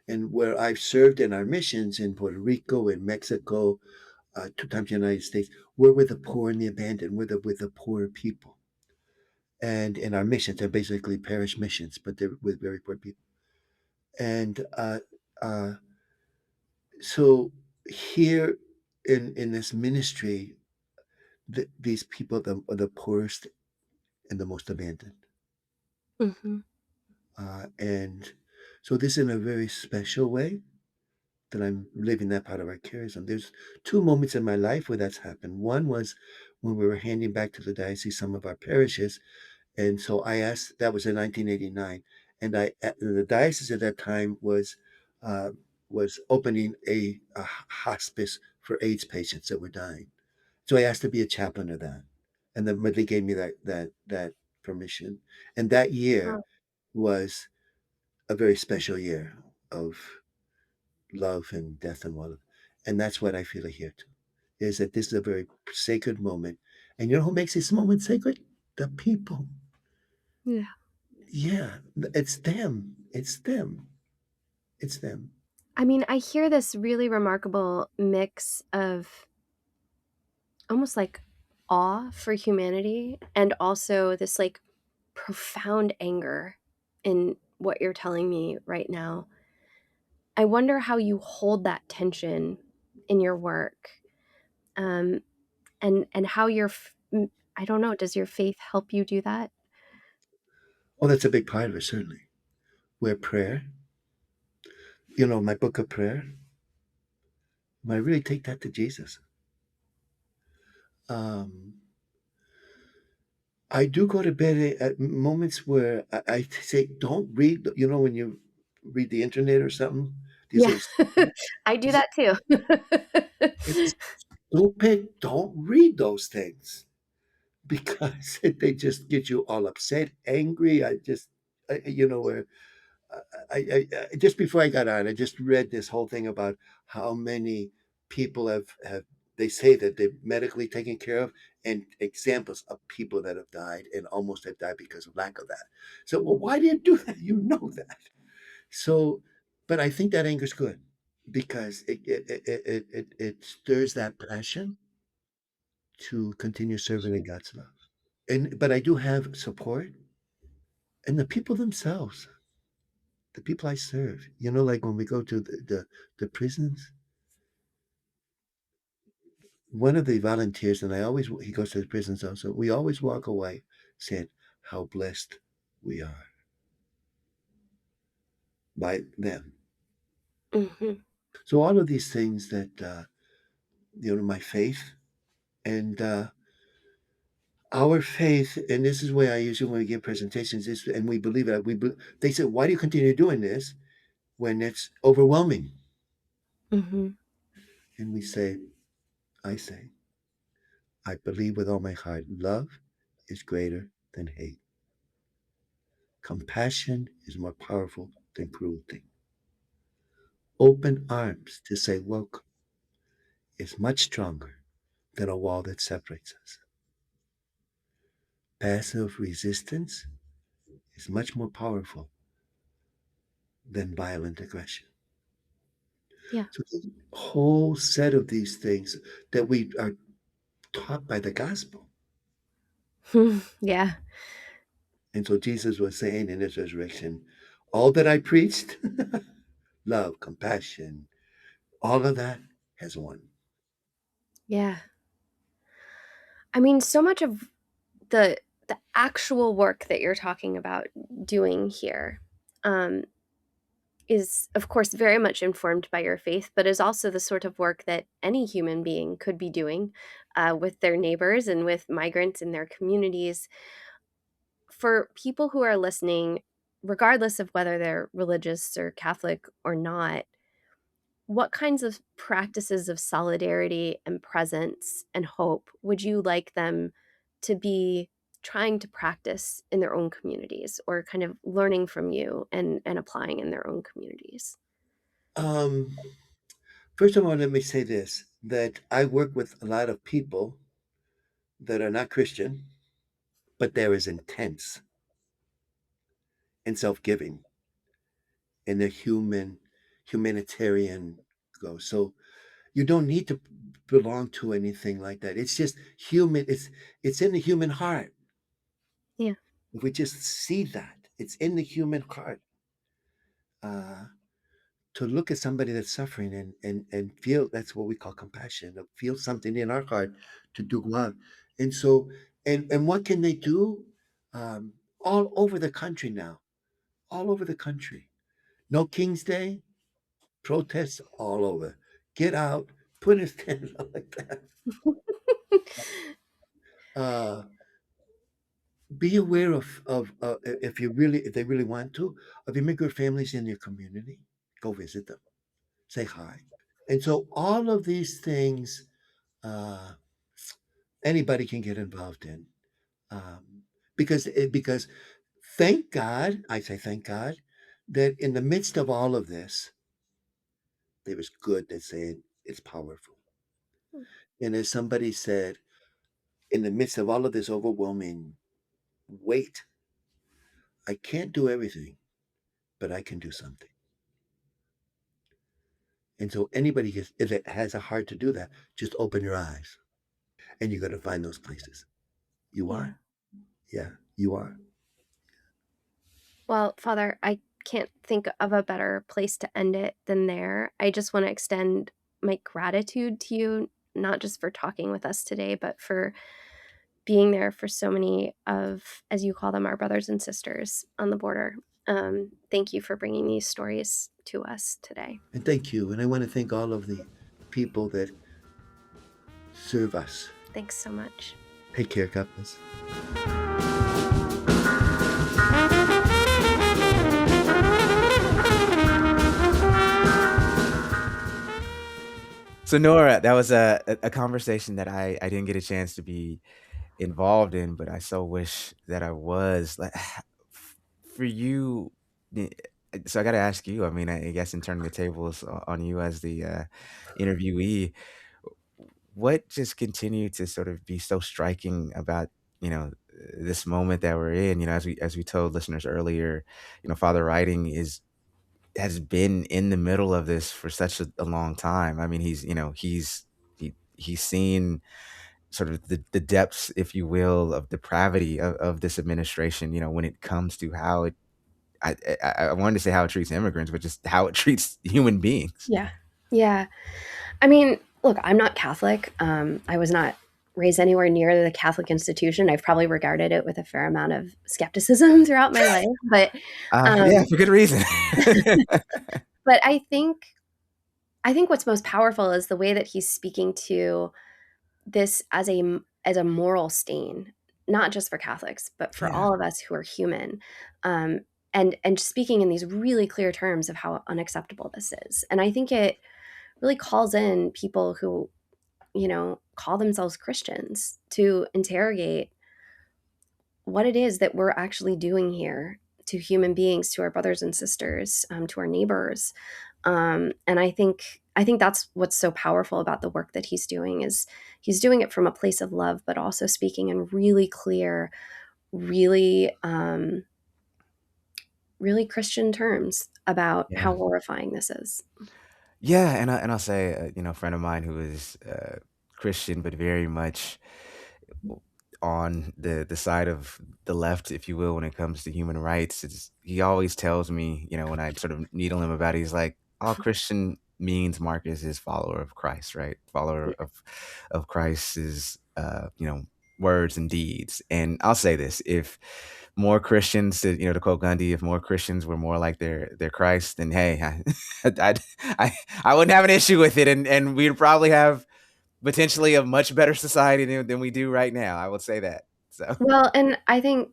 And where I've served in our missions in Puerto Rico, in Mexico, two times in the United States, we're with the poor and the abandoned. We're with the poor people. And in our missions, they're basically parish missions, but they're with very poor people. And uh, so here in this ministry, these people are the poorest and the most abandoned. Mhm. And so this in a very special way that I'm living that part of our charism. There's two moments in my life where that's happened. One was when we were handing back to the diocese some of our parishes. And so I asked, that was in 1989. And the diocese at that time uh, was opening a hospice for AIDS patients that were dying. So I asked to be a chaplain of that. And then they gave me that permission. And that year Wow. was a very special year of love and death and love. And that's what I feel here too, is that this is a very sacred moment. And you know who makes this moment sacred? The people. Yeah. Yeah, it's them. It's them. It's them. I mean, I hear this really remarkable mix of almost like awe for humanity and also this like profound anger in what you're telling me right now. I wonder how you hold that tension in your work, um, and how I don't know, does your faith help you do that? Oh, that's a big part of it, certainly. Where prayer, my book of prayer, I really take that to Jesus. Um, I do go to bed at moments where I say, don't read, when you read the internet or something, these Yeah. little, I do that too. it's stupid. Don't read those things because they just get you all upset, angry. Where just before I got on, I just read this whole thing about how many people have they say that they're medically taken care of, and examples of people that have died and almost have died because of lack of that. So, well, why do you do that? You know that. So, but I think that anger's good because it stirs that passion to continue serving in God's love. And but I do have support and the people themselves, the people I serve. Like when we go to the prisons, one of the volunteers, and he goes to the prisons also, we always walk away saying how blessed we are by them. Mhm. So all of these things that, my faith and our faith, and this is where I usually when we give presentations, and we believe it. They say, why do you continue doing this when it's overwhelming? Mhm. And I say, I believe with all my heart, love is greater than hate. Compassion is more powerful than cruelty. Open arms to say welcome is much stronger than a wall that separates us. Passive resistance is much more powerful than violent aggression. Yeah. So, the whole set of these things that we are taught by the gospel. Yeah. And so, Jesus was saying in his resurrection, all that I preached, love, compassion, all of that has won. Yeah. I mean, so much of the actual work that you're talking about doing here, um, is, of course, very much informed by your faith, but is also the sort of work that any human being could be doing, with their neighbors and with migrants in their communities. For people who are listening, regardless of whether they're religious or Catholic or not, what kinds of practices of solidarity and presence and hope would you like them to be trying to practice in their own communities, or kind of learning from you and applying in their own communities? Um, First of all, let me say this, that I work with a lot of people that are not Christian, but they're as intense and self giving in their humanitarian go. So you don't need to belong to anything like that. It's just human. It's in the human heart. Yeah. If we just see that, it's in the human heart. Uh, to look at somebody that's suffering and feel, that's what we call compassion, to feel something in our heart to do love. And so, and what can they do? All over the country now, all over the country. No King's Day, protests all over. Get out, put a stand up like that. Uh, be aware of if you really, if they really want to, of immigrant families in your community. Go visit them, say hi. And so all of these things, uh, anybody can get involved in, because thank God, I say thank God, that in the midst of all of this, there is good that saying it's powerful. And as somebody said, in the midst of all of this overwhelming weight, I can't do everything, but I can do something. And so anybody that has a heart to do that, just open your eyes, and you're going to find those places. You Yeah. are, yeah, you are. Well, Father, I can't think of a better place to end it than there. I just want to extend my gratitude to you, not just for talking with us today, but for being there for so many of, as you call them, our brothers and sisters on the border. Thank you for bringing these stories to us today. And thank you. And I want to thank all of the people that serve us. Thanks so much. Take care, God bless. So Nora, that was a conversation that I didn't get a chance to be involved in, but I so wish that I was. Like, for you, eh, so I got to ask you. I mean, I guess in turning the tables on you as the interviewee, what just continued to sort of be so striking about, this moment that we're in? As we told listeners earlier, Father Writing is has been in the middle of this for such a long time. I mean, he's seen sort of the depths, if you will, of depravity of this administration, when it comes to how it I wanted to say how it treats immigrants, but just how it treats human beings. Yeah. Yeah. I mean, look, I'm not Catholic. I was not raised anywhere near the Catholic institution. I've probably regarded it with a fair amount of skepticism throughout my life, Yeah, um, for good reason. but I think what's most powerful is the way that he's speaking to this as a moral stain, not just for Catholics, but for Yeah. all of us who are human, um, and speaking in these really clear terms of how unacceptable this is. And I think it really calls in people who, call themselves Christians to interrogate what it is that we're actually doing here to human beings, to our brothers and sisters, to our neighbors. And I think that's what's so powerful about the work that he's doing is he's doing it from a place of love, but also speaking in really clear, really really Christian terms about Yeah. how horrifying this is. Yeah, and I'll say, a friend of mine who is Christian, but very much on the side of the left, if you will, when it comes to human rights. He always tells me, when I sort of needle him about it, he's like, all Christian means, Marcus, is follower of Christ, right? Follower of Christ's words and deeds. And I'll say this: if more Christians, to quote Gandhi, if more Christians were more like their Christ, then hey, I, I I wouldn't have an issue with it, and we'd probably have potentially a much better society than we do right now. I would say that. So Well, and I think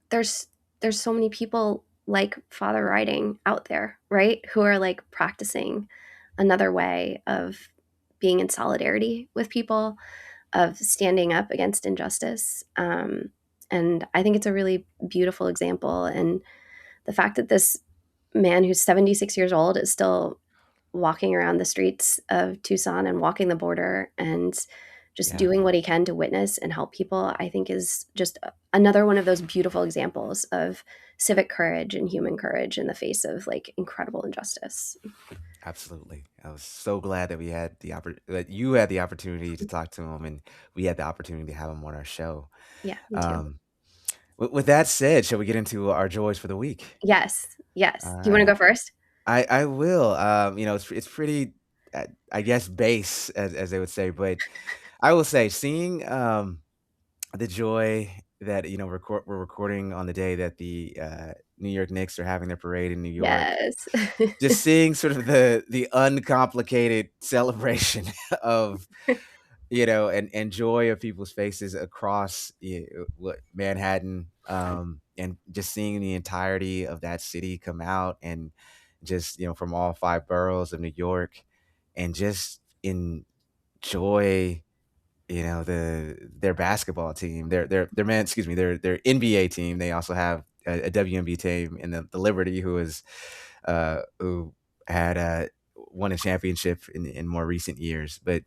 there's there's so many people like Father Riding out there, right? Who are like practicing another way of being in solidarity with people, of standing up against injustice. And I think it's a really beautiful example. And the fact that this man who's 76 years old is still walking around the streets of Tucson and walking the border and just yeah, doing what he can to witness and help people, I think is just another one of those beautiful examples of civic courage and human courage in the face of like incredible injustice. absolutely. I was so glad that that you had the opportunity to talk to him, and we had the opportunity to have him on our show. Yeah, me too. Um, with that said, shall we get into our joys for the week? Yes, All yes. Do you want to right, go first? I will. It's pretty, I guess, base, as they would say, but I will say, seeing the joy that we're recording on the day that the New York Knicks are having their parade in New York. Yes. Just seeing sort of the uncomplicated celebration of, and joy of people's faces across what Manhattan, and just seeing the entirety of that city come out, and just, from all five boroughs of New York, and just enjoy, their basketball team, their man, excuse me, their NBA team. They also have a WNBA team in the Liberty, who had won a championship in more recent years. But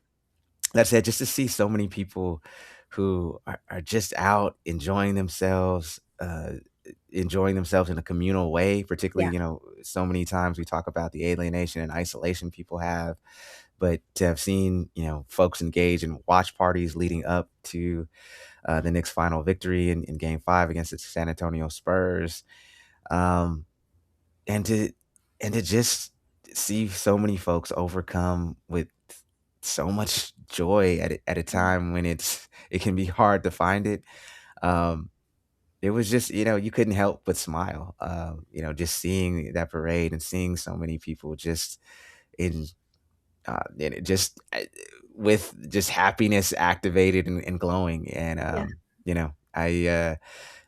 that said, just to see so many people who are just out enjoying themselves in a communal way, particularly, Yeah. so many times we talk about the alienation and isolation people have, but to have seen, folks engage in watch parties leading up to the Knicks' final victory in Game 5 against the San Antonio Spurs, um, and to just see so many folks overcome with so much joy at a time when it can be hard to find it. Um, it was just, you couldn't help but smile. Just seeing that parade and seeing so many people just in and it just with just happiness activated and glowing. And Yeah. I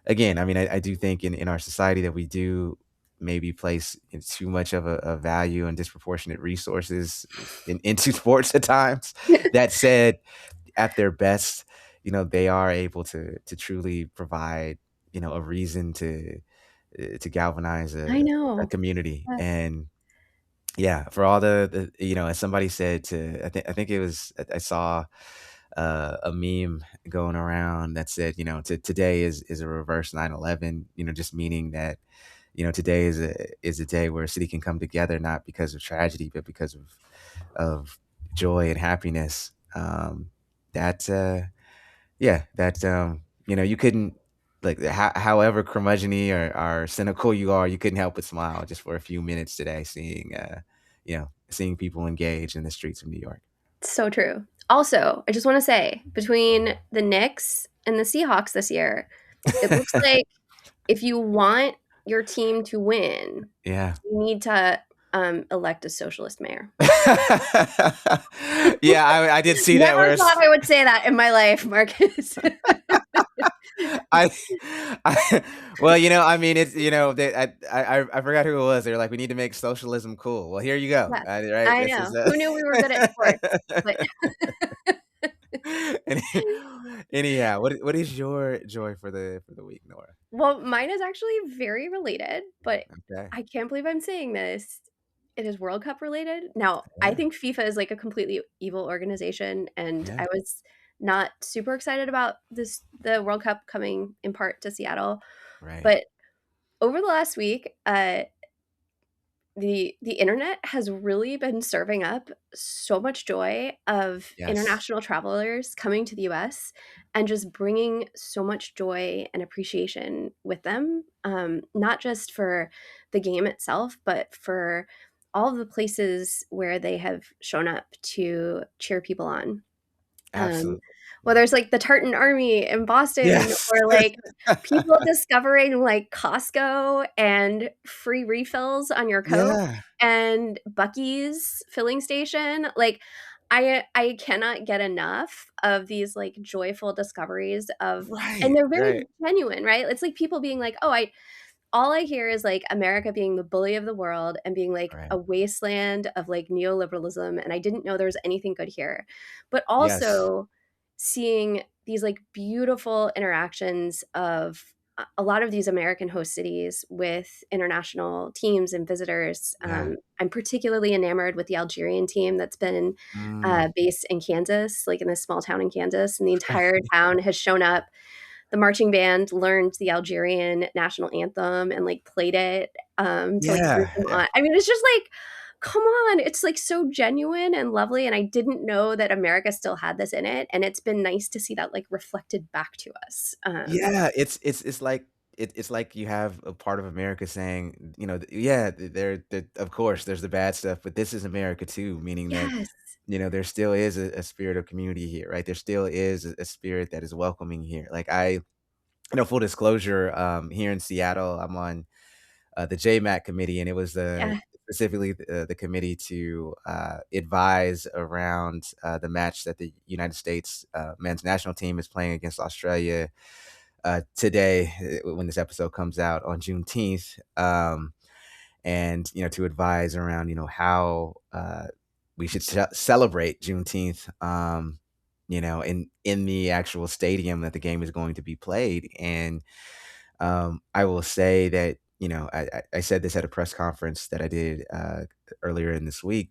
again, I mean, I do think in our society that we do maybe place too much of a value and disproportionate resources into sports at times. That said, at their best, they are able to truly provide, a reason to galvanize I a know. community. Yes. And yeah, for all as somebody said, I think it was, I saw a meme going around that said, today is a reverse 9/11, just meaning that, today is a day where a city can come together, not because of tragedy, but because of joy and happiness. That Yeah, that you couldn't, like, however curmudgeony or cynical you are, you couldn't help but smile just for a few minutes today, seeing people engage in the streets of New York. So true. Also, I just want to say between the Knicks and the Seahawks this year, it looks like if you want your team to win, Yeah. you need to elect a socialist mayor. Yeah, I did see that Never where thought I would say that in my life, Marcus. I, I well, I mean, it's, I forgot who it was. They were like, we need to make socialism cool. Well, here you go. Yes, Right. I This is know. Who knew we were good at sports? But Any- anyhow, what is your joy for the week, Nora? well, mine is actually very related, but Okay. I can't believe I'm saying this. it is World Cup related. Now, I Yeah. think FIFA is like a completely evil organization, and Yeah. I was not super excited about the World Cup coming in part to Seattle. Right. But over the last week, the internet has really been serving up so much joy of Yes. international travelers coming to the US and just bringing so much joy and appreciation with them, not just for the game itself, but for all of the places where they have shown up to cheer people on. Um, Absolutely. Whether it's like the Tartan Army in Boston Yes. or like people discovering like Costco and free refills on your Coke Yeah. and Buc-ee's filling station. Like I cannot get enough of these like joyful discoveries of, and Right. they're very Right. genuine, right? It's like people being like, "Oh, I all I hear is like America being the bully of the world and being like Right. a wasteland of like neoliberalism. And I didn't know there was anything good here." But Yes. also seeing these like beautiful interactions of a lot of these American host cities with international teams and visitors. Yeah. I'm particularly enamored with the Algerian team that's been Mm. based in Kansas, like in this small town in Kansas, and the entire town has shown up. The marching band learned the Algerian national anthem and, like, played it, to, like, root Yeah. them Yeah. on. I mean, it's just like, come on, it's, like, so genuine and lovely, and I didn't know that America still had this in it, and it's been nice to see that, like, reflected back to us. Yeah, it's like it's like you have a part of America saying, yeah, there of course there's the bad stuff, but this is America too, meaning that, Yes. there still is a spirit of community here, right? There still is a spirit that is welcoming here. Like full disclosure, here in Seattle, I'm on the JMAC committee, and it was Yeah, specifically the committee to advise around the match that the United States men's national team is playing against Australia today, when this episode comes out on Juneteenth, and to advise around how we should celebrate Juneteenth, in the actual stadium that the game is going to be played. And I will say that I said this at a press conference that I did earlier in this week,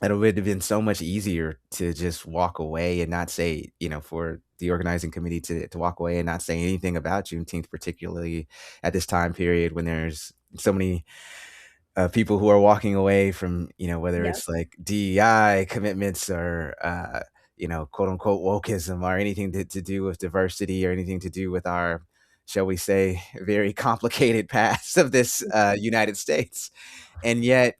that it would have been so much easier to just walk away and not say, for the organizing committee to walk away and not say anything about Juneteenth, particularly at this time period when there's so many people who are walking away from, whether yep, it's like DEI commitments or, quote unquote wokeism or anything to do with diversity or anything to do with our, shall we say, very complicated past of this United States. And yet,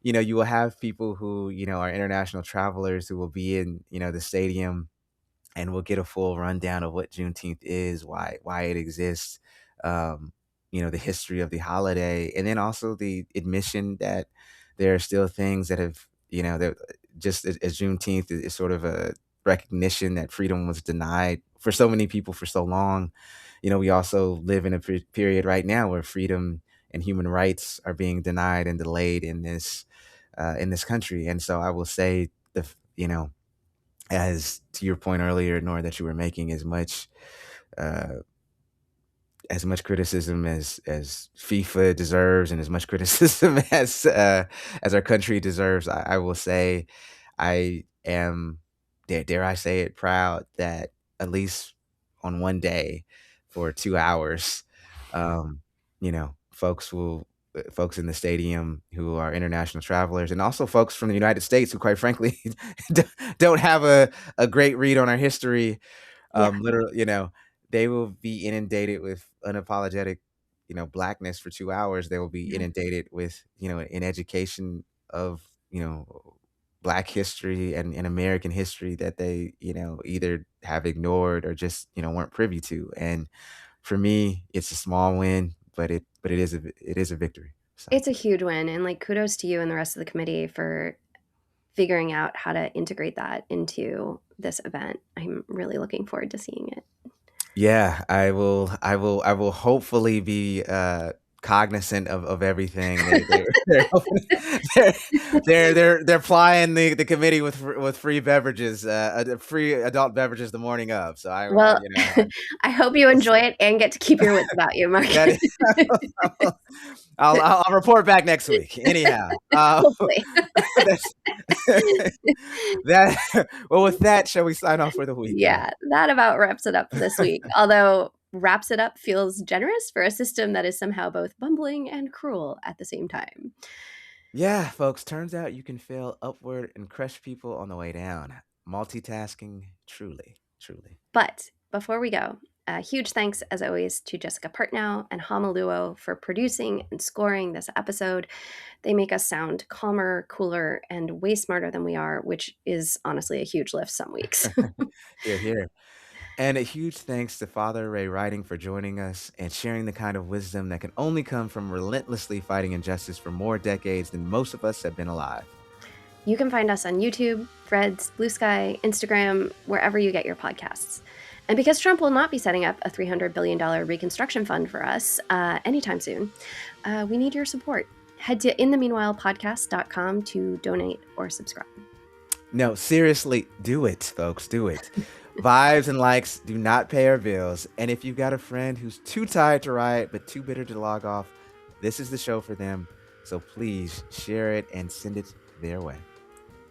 you will have people who, are international travelers who will be in, the stadium, and we'll get a full rundown of what Juneteenth is, why it exists, the history of the holiday, and then also the admission that there are still things that have, that just as Juneteenth is sort of a recognition that freedom was denied for so many people for so long. We also live in a period right now where freedom and human rights are being denied and delayed in this country. And so I will say as to your point earlier, Nora, that you were making, uh, as much criticism as FIFA deserves, and as much criticism as our country deserves, I will say I am, dare I say it, proud that at least on one day for 2 hours, folks in the stadium who are international travelers, and also folks from the United States who, quite frankly, don't have a great read on our history, yeah, literally, they will be inundated with unapologetic, blackness for 2 hours. They will be yeah. inundated with, an education of, black history and American history that they, either have ignored or just, weren't privy to. And for me, it's a small win, but it is a victory. So It's a huge win, and, like, kudos to you and the rest of the committee for figuring out how to integrate that into this event. I'm really looking forward to seeing it. yeah, I will hopefully be cognizant of everything. They're, they're plying the committee with free beverages, free adult beverages the morning of. So Well, you know, I hope you enjoy it and get to keep your wits about you, Mark. that is, I'll report back next week. Anyhow, Hopefully. that's, that. Well, with that, shall we sign off for the week? Yeah, that about wraps it up this week. Although wraps it up feels generous for a system that is somehow both bumbling and cruel at the same time. Yeah, folks, turns out you can fail upward and crush people on the way down. Multitasking, truly, truly. But before we go, a huge thanks, as always, to Jessica Partnow and Hamaluo for producing and scoring this episode. They make us sound calmer, cooler, and way smarter than we are, which is honestly a huge lift some weeks. Here, here. And a huge thanks to Father Ray Writing for joining us and sharing the kind of wisdom that can only come from relentlessly fighting injustice for more decades than most of us have been alive. You can find us on YouTube, Threads, Blue Sky, Instagram, wherever you get your podcasts. And because Trump will not be setting up a $300 billion reconstruction fund for us anytime soon, we need your support. Head to inthemeanwhilepodcast.com to donate or subscribe. No, seriously, do it, folks, do it. Vibes and likes do not pay our bills. And if you've got a friend who's too tired to write but too bitter to log off, this is the show for them. So please share it and send it their way.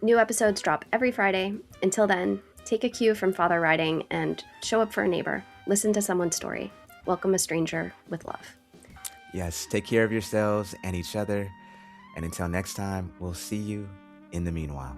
New episodes drop every Friday. Until then, take a cue from Father Writing and show up for a neighbor. Listen to someone's story. Welcome a stranger with love. Yes, take care of yourselves and each other. And until next time, we'll see you in the meanwhile.